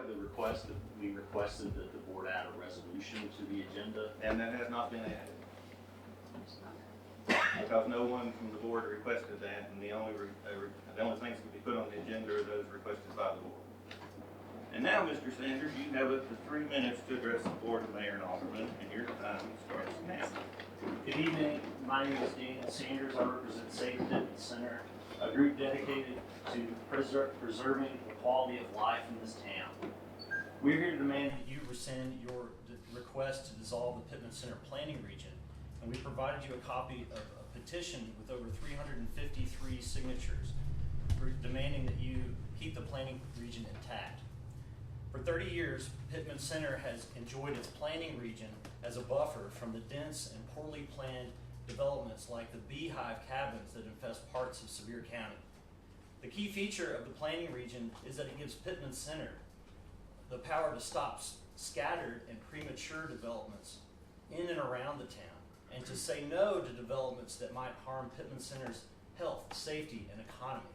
part of the request that we requested that the board add a resolution to the agenda. And that has not been added. Because no one from the board requested that, and the only things that could be put on the agenda are those requested by the board. And now, Mr. Sanders, you have up to 3 minutes to address the board of mayor and aldermen, and your time starts now. Good evening. My name is Daniel Sanders. I represent Save Pittman Center, a group dedicated to preserving the quality of life in this town. We're here to demand that you rescind your request to dissolve the Pittman Center Planning Region, and we provided you a copy of a petition with over 353 signatures demanding that you keep the planning region intact. For 30 years, Pittman Center has enjoyed its planning region as a buffer from the dense and poorly planned developments like the beehive cabins that infest parts of Sevier County. The key feature of the planning region is that it gives Pittman Center the power to stop scattered and premature developments in and around the town, and to say no to developments that might harm Pittman Center's health, safety, and economy.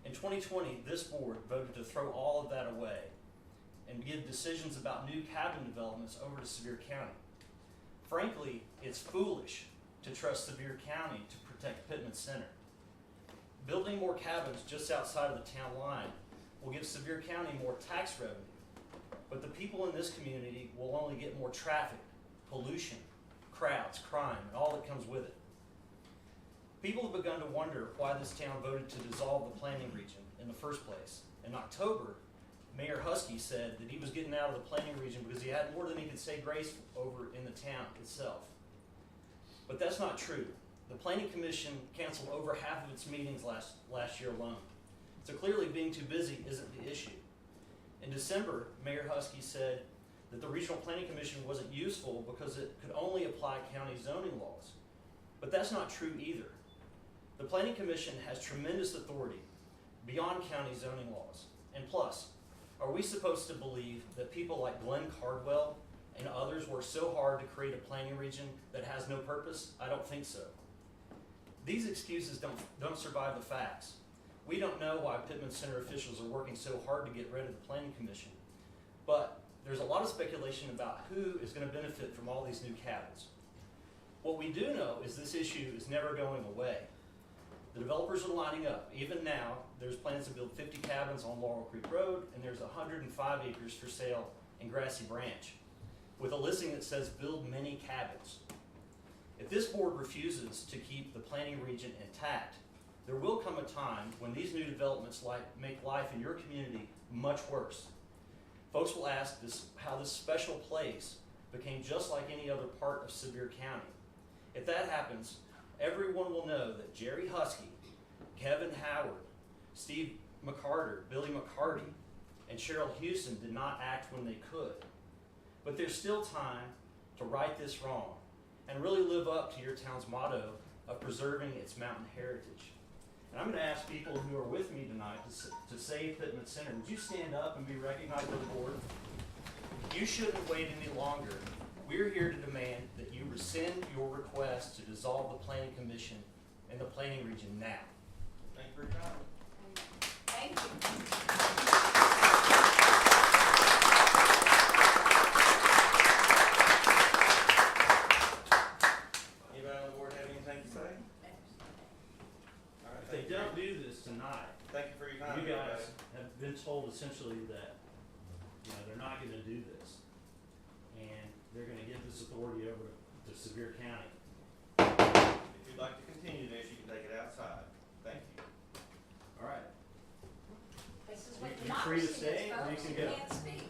In 2020, this board voted to throw all of that away and give decisions about new cabin developments over to Sevier County. Frankly, it's foolish to trust Sevier County to protect Pittman Center. Building more cabins just outside of the town line will give Sevier County more tax revenue, but the people in this community will only get more traffic, pollution, crowds, crime, and all that comes with it. People have begun to wonder why this town voted to dissolve the planning region in the first place. In October, Mayor Husky said that he was getting out of the planning region because he had more than he could say grace over in the town itself. But that's not true. The Planning Commission canceled over half of its meetings last year alone. So clearly being too busy isn't the issue. In December, Mayor Husky said that the Regional Planning Commission wasn't useful because it could only apply county zoning laws. But that's not true either. The Planning Commission has tremendous authority beyond county zoning laws. And plus, are we supposed to believe that people like Glenn Cardwell and others work so hard to create a planning region that has no purpose? I don't think so. These excuses don't survive the facts. We don't know why Pittman Center officials are working so hard to get rid of the Planning Commission, but there's a lot of speculation about who is going to benefit from all these new cabins. What we do know is this issue is never going away. The developers are lining up. Even now, there's plans to build 50 cabins on Laurel Creek Road, and there's 105 acres for sale in Grassy Branch, with a listing that says build many cabins. If this board refuses to keep the planning region intact, there will come a time when these new developments make life in your community much worse. Folks will ask how this special place became just like any other part of Sevier County. If that happens, everyone will know that Jerry Husky, Kevin Howard, Steve McCarter, Billy McCarty, and Cheryl Houston did not act when they could. But there's still time to right this wrong and really live up to your town's motto of preserving its mountain heritage. And I'm going to ask people who are with me tonight to save Pittman Center. Would you stand up and be recognized by the board? You shouldn't wait any longer. We're here to demand that you rescind your request to dissolve the Planning Commission and the planning region now. Thank you for your time. Thank you. Anybody on the board have anything to say? All right, If they don't do this tonight, thank you for your time. you guys have been told essentially that they're not going to do this, and they're going to give this authority over to Sevier County. If you'd like to continue this, you can take it outside. Thank you. All right. This is what You're free to democracy stay, is, or you folks. can You go. can't speak.